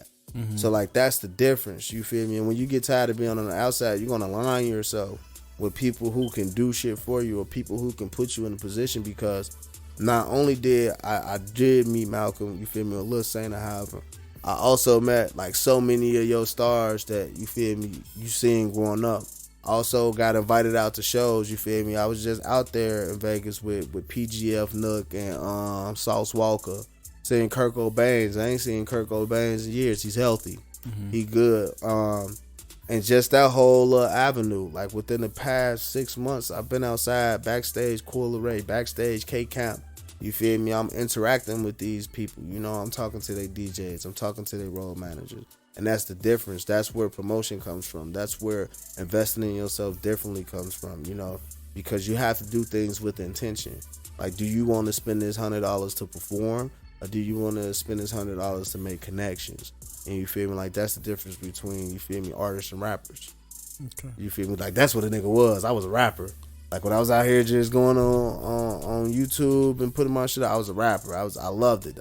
So, like, that's the difference, you feel me? And when you get tired of being on the outside, you're going to align yourself with people who can do shit for you, or people who can put you in a position. Because not only did I did meet Malcolm, you feel me, or Lil Saint, however, I also met like so many of your stars that, you feel me, you seen growing up. Also got invited out to shows, you feel me. I was just out there in Vegas with PGF Nook and Sauce Walker, seeing Kurt Cobain. I ain't seen Kurt Cobain in years. He's healthy. He good. And just that whole avenue, like within the past 6 months, I've been outside, backstage Coil Ray, backstage K-Camp. You feel me? I'm interacting with these people. You know, I'm talking to their DJs. I'm talking to their road managers. And that's the difference. That's where promotion comes from. That's where investing in yourself differently comes from, you know, because you have to do things with intention. Like, do you want to spend this $100 to perform, or do you want to spend this $100 to make connections? And you feel me? Like, that's the difference between, you feel me, artists and rappers. Okay. You feel me? Like, that's what a nigga was. I was a rapper. Like, when I was out here just going on YouTube and putting my shit out, I was a rapper. I loved it.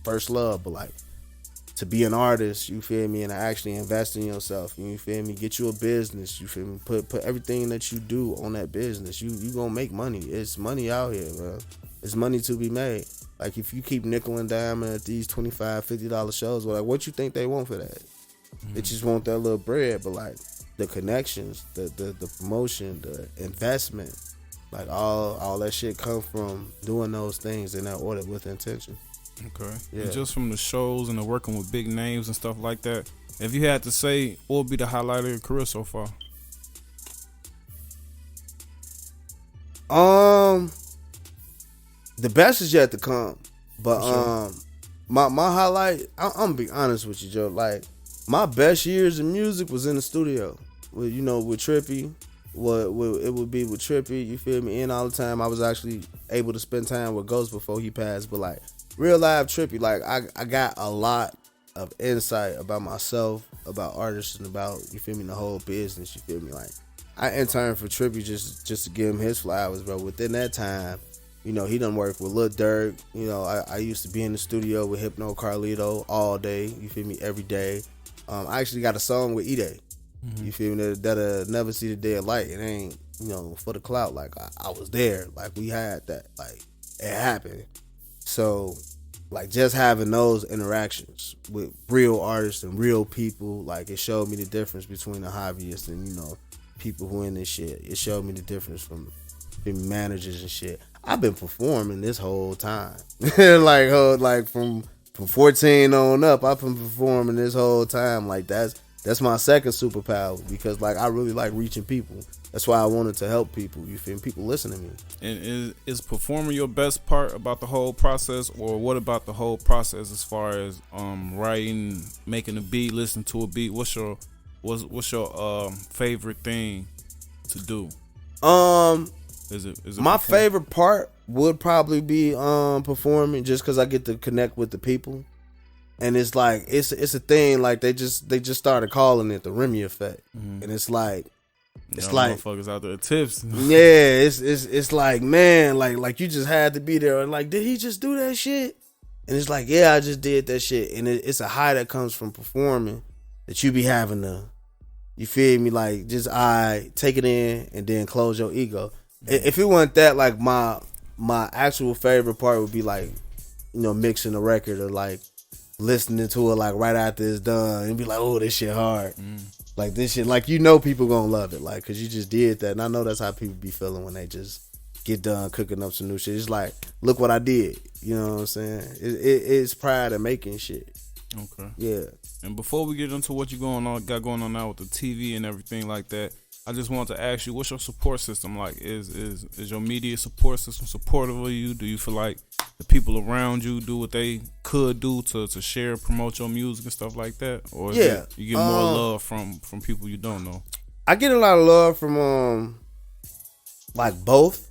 First love. But, like, to be an artist, you feel me, and actually invest in yourself, you feel me, get you a business, you feel me, put everything that you do on that business. You gonna make money. It's money out here, bro. It's money to be made. Like, if you keep nickel and diming at these $25, $50 shows, well, like, what you think they want for that? They just want that little bread. But, like, the connections, the promotion, the investment, like, all that shit come from doing those things in that order with intention. Okay. Yeah. And just from the shows and the working with big names and stuff like that, if you had to say, what would be the highlight of your career so far? The best is yet to come. But my highlight, I'm gonna be honest with you, Joe. Like, my best years in music was in the studio. With, you know, with Trippy. It would be with Trippy, you feel me? And all the time I was actually able to spend time with Ghost before he passed. But, like, real live Trippy, like, I got a lot of insight about myself, about artists, and about, you feel me, the whole business, you feel me? Like, I interned for Trippy just to give him his flowers, bro. Within that time, you know, he done worked with Lil Durk. You know, I used to be in the studio with Hypno Carlito all day, you feel me, every day. I actually got a song with E-Day. You feel me? That'll never see the day of light. It ain't, you know, for the clout. Like, I was there. Like, we had that. Like, it happened. So, like, just having those interactions with real artists and real people, like, it showed me the difference between the hobbyists and, you know, people who in this shit. It showed me the difference from managers and shit. I've been performing this whole time. like from 14 on up, I've been performing this whole time. Like, that's my second superpower, because, like, I really like reaching people. That's why I wanted to help people. You feel me? People listen to me. And is performing your best part about the whole process, or what about the whole process as far as writing, making a beat, listening to a beat? What's your favorite thing to do? Is it my favorite part would probably be performing, just because I get to connect with the people. And it's like it's a thing, like they just started calling it the Remy effect. And it's like motherfuckers out there tips. Yeah, it's like, man, like you just had to be there. And like, did he just do that shit? And it's like, yeah, I just did that shit. And it's a high that comes from performing that you be having to, you feel me, like just take it in and then close your ego. If it wasn't that, like my actual favorite part would be like, mixing the record or like listening to it like right after it's done and be like, oh, this shit hard. Like this shit, like people gonna love it, like, cause you just did that. And I know that's how people be feeling when they just get done cooking up some new shit. It's like, look what I did. You know what I'm saying? It's pride of making shit. Okay. Yeah. And before we get into what you got going on now with the TV and everything like that, I just wanted to ask you, what's your support system like? Is your media support system supportive of you? Do you feel like the people around you do what they could do to share, promote your music and stuff like that? Or you get more love from people you don't know? I get a lot of love from like both.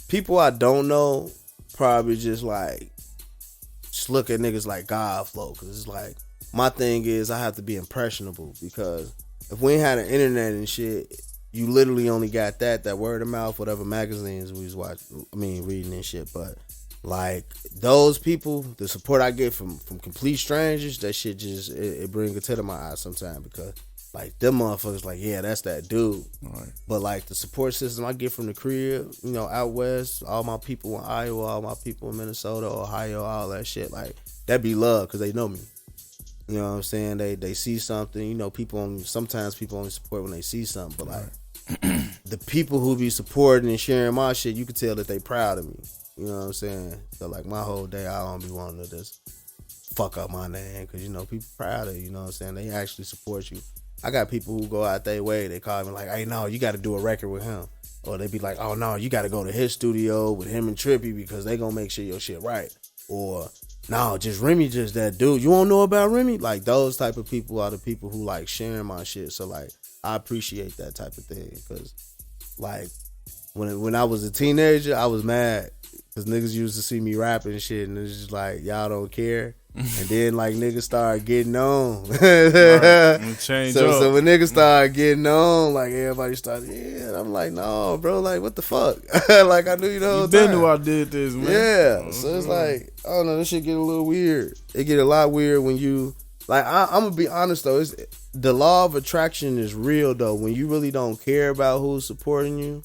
People I don't know probably just look at niggas like God flow, cause it's like, my thing is I have to be impressionable, because if we ain't had an internet and shit, you literally only got that word of mouth, whatever magazines we was reading and shit. But like those people, the support I get from complete strangers, that shit just it brings a tear to my eyes sometimes, because like them motherfuckers, like, yeah, that's that dude. Right. But like the support system I get from the crib, out west, all my people in Iowa, all my people in Minnesota, Ohio, all that shit, like that be love, because they know me. You know what I'm saying? They see something. Sometimes people only support when they see something. But like the people who be supporting and sharing my shit, you can tell that they proud of me. You know what I'm saying? So like my whole day, I don't be wanting to just fuck up my name, because people proud of you. You know what I'm saying? They actually support you. I got people who go out their way. They call me like, hey, no, you got to do a record with him. Or they be like, oh no, you got to go to his studio with him and Trippy, because they gonna make sure your shit right. Or no, just Remy, just that dude. You won't know about Remy? Like those type of people are the people who like sharing my shit. So like I appreciate that type of thing, because like when I was a teenager, I was mad because niggas used to see me rapping and shit, and it's just like, y'all don't care. And then like niggas started getting on. So when niggas started getting on, like everybody started, yeah. I'm like, no, bro, like what the fuck? Like I knew you the whole time. You knew I did this, man. Yeah. So it's like, I don't know, this shit get a little weird. It get a lot weird when you like. I'm gonna be honest though, the law of attraction is real though. When you really don't care about who's supporting you,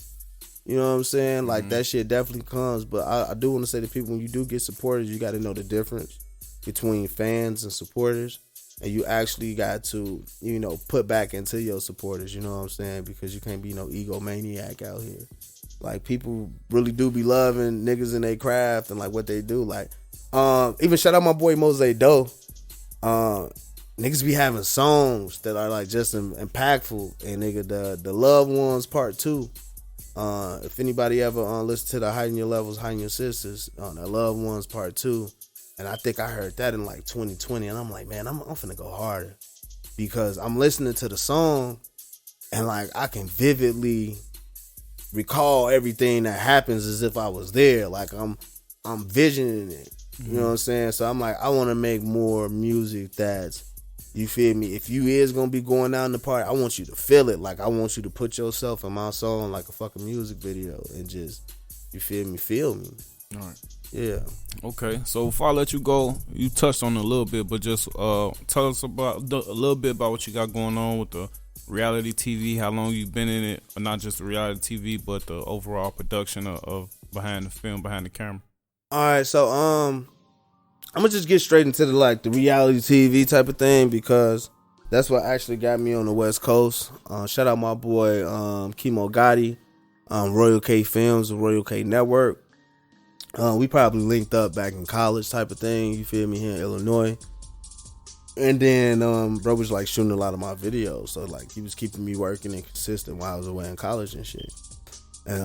you know what I'm saying? Like that shit definitely comes. But I do want to say to people, when you do get supported, you got to know the difference between fans and supporters, and you actually got to, put back into your supporters, you know what I'm saying? Because you can't be no egomaniac out here. Like people really do be loving niggas in their craft and like what they do. Like, even shout out my boy Moe Visionz. Niggas be having songs that are like just impactful, and nigga, the Loved Ones Part 2. If anybody ever listen to the Hiding Your Levels, Hiding Your Sisters, the Loved Ones Part 2. And I think I heard that in like 2020. And I'm like, man, I'm finna go harder. Because I'm listening to the song and like I can vividly recall everything that happens as if I was there. Like I'm visioning it. You know what I'm saying? So I'm like, I want to make more music that's, you feel me? If you is going to be going out in the party, I want you to feel it. Like I want you to put yourself in my song like a fucking music video and just, you feel me? All right. Yeah. Okay. So before I let you go, you touched on it a little bit, but just tell us about a little bit about what you got going on with the reality TV, how long you've been in it, or not just the reality TV, but the overall production of behind the film, behind the camera. All right. So I'm gonna just get straight into the reality TV type of thing, because that's what actually got me on the West Coast. Shout out my boy Kimo Gotti, Royal K Films, the Royal K Network. We probably linked up back in college type of thing, you feel me, here in Illinois. And then bro was like shooting a lot of my videos, so like he was keeping me working and consistent while I was away in college and shit. And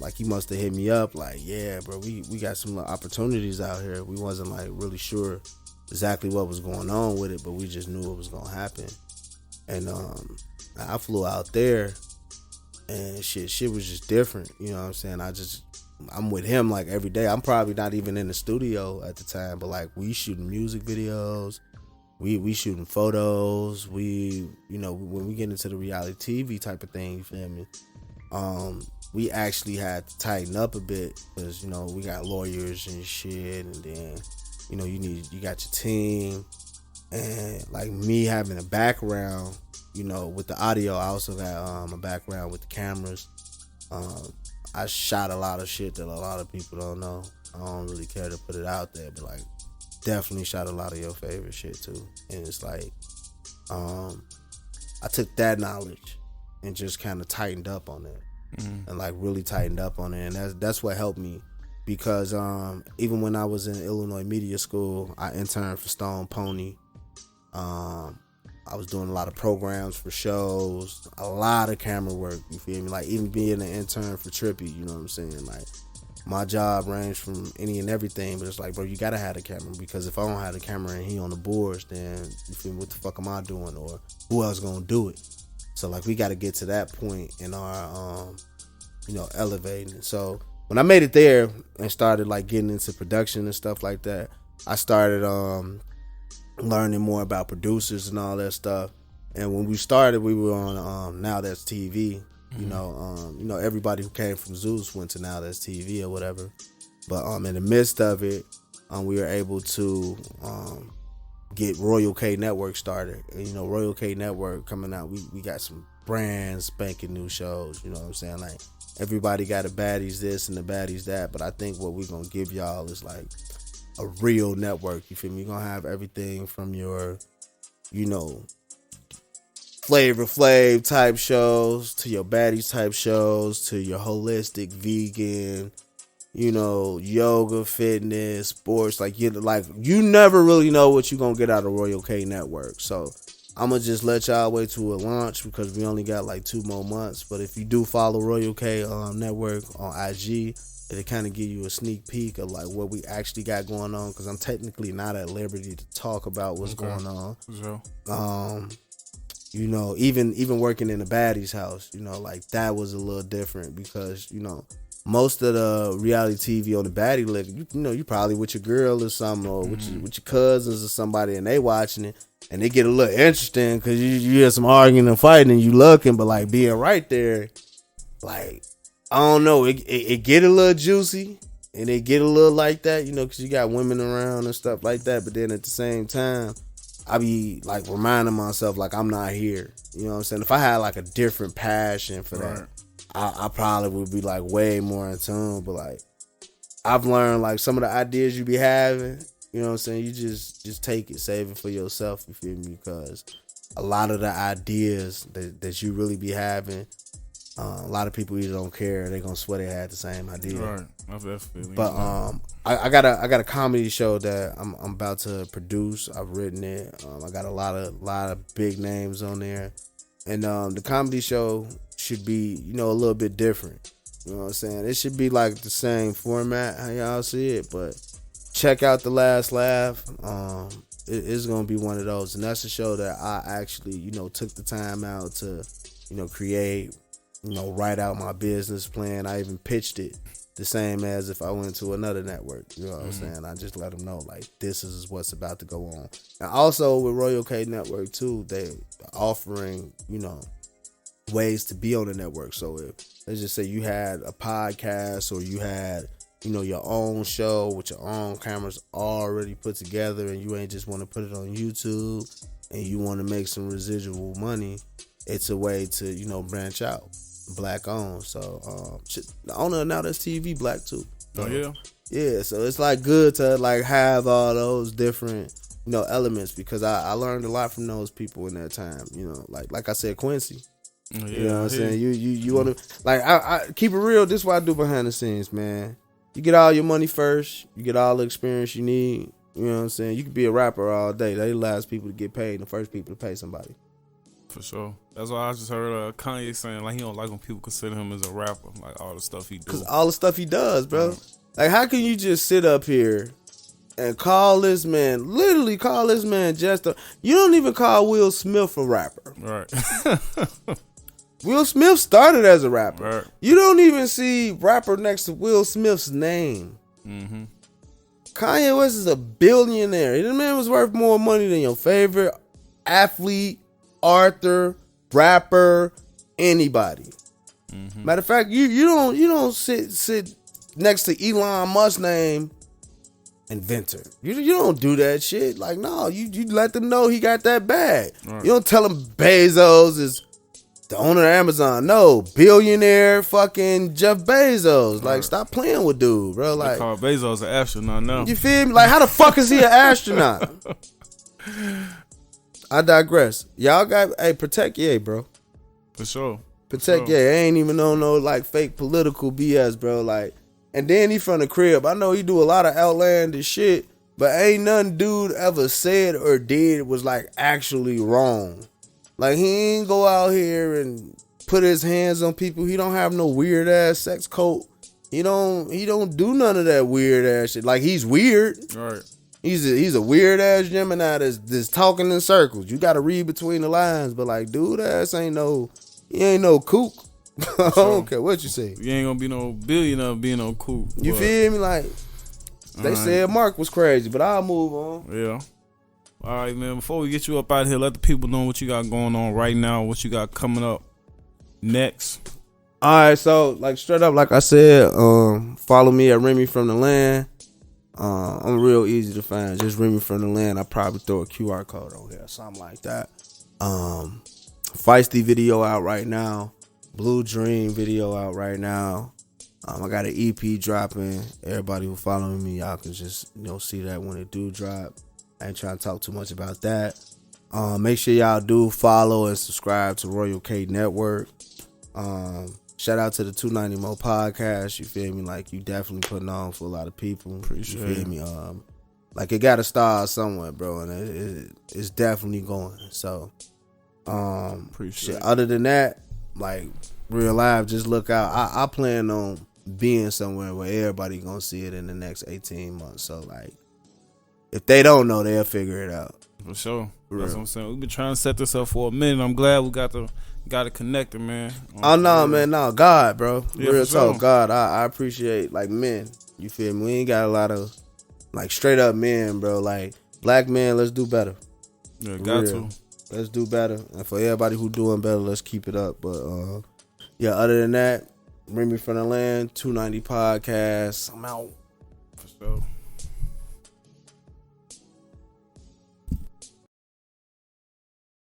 like he must have hit me up like, yeah bro, we got some opportunities out here. We wasn't like really sure exactly what was going on with it, but we just knew it was gonna happen. And I flew out there, and shit was just different. You know what I'm saying? I'm with him like every day. I'm probably not even in the studio at the time, but like we shooting music videos, we shooting photos. We, you know, when we get into the reality TV type of thing, you feel me? We actually had to tighten up a bit because, you know, we got lawyers and shit, and then, you know, you got your team, and like me having a background, you know, with the audio, I also got a background with the cameras. I shot a lot of shit that a lot of people don't know. I don't really care to put it out there, but like definitely shot a lot of your favorite shit too. And it's like I took that knowledge and just kind of tightened up on it. And like really tightened up on it, and that's what helped me, because even when I was in Illinois Media School, I interned for Stone Pony. I was doing a lot of programs for shows, a lot of camera work, you feel me? Like even being an intern for Trippy, you know what I'm saying? Like my job ranged from any and everything, but it's like, bro, you gotta have the camera, because if I don't have the camera and he on the boards, then you feel me, what the fuck am I doing, or who else gonna do it? So like we gotta get to that point in our you know, elevating. So when I made it there and started like getting into production and stuff like that, I started learning more about producers and all that stuff. And when we started, we were on Now That's TV. You know, everybody who came from Zeus went to Now That's TV or whatever. But in the midst of it, we were able to get Royal K Network started. And, you know, Royal K Network coming out, we got some brand spanking new shows. You know what I'm saying? Like everybody got a baddies this and the baddies that, but I think what we're gonna give y'all is like a real network. You feel me? You're gonna have everything from your, you know, Flavor Flav type shows to your baddies type shows to your holistic vegan, you know, yoga, fitness, sports. Like you never really know what you're gonna get out of Royal K Network. So I'm gonna just let y'all wait to a launch, because we only got like 2 more months. But if you do follow Royal K Network on IG, it'll kind of give you a sneak peek of like what we actually got going on, because I'm technically not at liberty to talk about what's going on. Sure. You know, even working in the baddie's house, you know, like that was a little different, because, you know, most of the reality TV on the baddie lick, you know, you probably with your girl or something, or with your cousins or somebody, and they watching it, and they get a little interesting because you hear some arguing and fighting and you looking, but like being right there, like, I don't know, it get a little juicy and it get a little like that, you know, because you got women around and stuff like that. But then at the same time, I be like reminding myself like I'm not here. You know what I'm saying? If I had like a different passion for that, I probably would be like way more in tune. But like I've learned like some of the ideas you be having, you know what I'm saying? You just take it, save it for yourself, you feel me? Because a lot of the ideas that you really be having, a lot of people either don't care or they gonna swear they had the same idea. Right. But I got a comedy show that I'm about to produce. I've written it. I got a lot of big names on there, and the comedy show should be, you know, a little bit different. You know what I'm saying? It should be like the same format how y'all see it, but check out The Last Laugh. It's gonna be one of those, and that's a show that I actually, you know, took the time out to, you know, create, you know, write out my business plan. I even pitched it the same as if I went to another network. You know what I'm saying? I just let them know, like, this is what's about to go on. And also with Royal K Network too, they offering, you know, ways to be on the network. So if, let's just say you had a podcast or you had, you know, your own show with your own cameras already put together, and you ain't just want to put it on YouTube and you want to make some residual money, it's a way to, you know, branch out. Black owned. So the owner of Now That's TV black too. So, yeah, so it's like good to like have all those different, you know, elements, because I learned a lot from those people in that time. You know, like I said, Quincy. You know what I'm saying? You want to, like, I keep it real. This is what I do behind the scenes, man. You get all your money first. You get all the experience you need. You know what I'm saying? You could be a rapper all day. They the last people to get paid and the first people to pay somebody. For sure. That's why I just heard Kanye saying like he don't like when people consider him as a rapper, like all the stuff he do. Because all the stuff he does, bro. Like, how can you just sit up here and call this man, literally call this man just a, you don't even call Will Smith a rapper. Right. Will Smith started as a rapper. Right. You don't even see rapper next to Will Smith's name. Mm-hmm. Kanye West is a billionaire. This man was worth more money than your favorite athlete, author, rapper, anybody. Mm-hmm. Matter of fact, you don't sit next to Elon Musk's name, inventor. You don't do that shit. Like, no, you let them know he got that bag. Right. You don't tell them Bezos is the owner of Amazon. No, billionaire fucking Jeff Bezos. Like, stop playing with dude, bro. Like, they call Bezos an astronaut now. You feel me? Like, how the fuck is he an astronaut? I digress. Y'all got, protect Ye, bro. For sure. Protect Ye. I ain't even on no like fake political BS, bro. Like, and then he from the crib. I know he do a lot of outlandish shit, but ain't nothing dude ever said or did was like actually wrong. Like, he ain't go out here and put his hands on people. He don't have no weird ass sex cult. He don't do none of that weird ass shit. Like, he's weird. Right. He's a weird ass Gemini that's talking in circles. You gotta read between the lines, but like, dude ass he ain't no kook. I don't care what you say. You ain't gonna be no billionaire being no kook. You feel me? Like, they said Mark was crazy, but I'll move on. Yeah. All right, man. Before we get you up out here, let the people know what you got going on right now, what you got coming up next. All right, so like straight up, like I said, follow me at Remy4rmDaLxnd. I'm real easy to find. Just Remy4rmDaLxnd. I probably throw a QR code on here, something like that. Feisty video out right now. Blue Dream video out right now. I got an EP dropping. Everybody who following me, y'all can just see that when it do drop. I ain't trying to talk too much about that. Make sure y'all do follow and subscribe to Royal K Network. Shout out to the 290 Moe podcast. You feel me? Like, you definitely putting on for a lot of people. Appreciate you feel me? Like, it got to start somewhere, bro, and it's definitely going. So, appreciate. Other than that, like, real life, just look out. I plan on being somewhere where everybody gonna see it in the next 18 months. So, like, if they don't know, they'll figure it out. For sure. That's what I'm saying. We've been trying to set this up for a minute. I'm glad we got it connected, man. Oh, no, man. No, God, bro. Yeah, real talk, sure. God. I appreciate, like, men. You feel me? We ain't got a lot of, like, straight up men, bro. Like, black men, let's do better. Yeah, got to. Let's do better. And for everybody who doing better, let's keep it up. But, yeah, other than that, Remy4rmDaLxnd, 290 podcast. I'm out. For sure.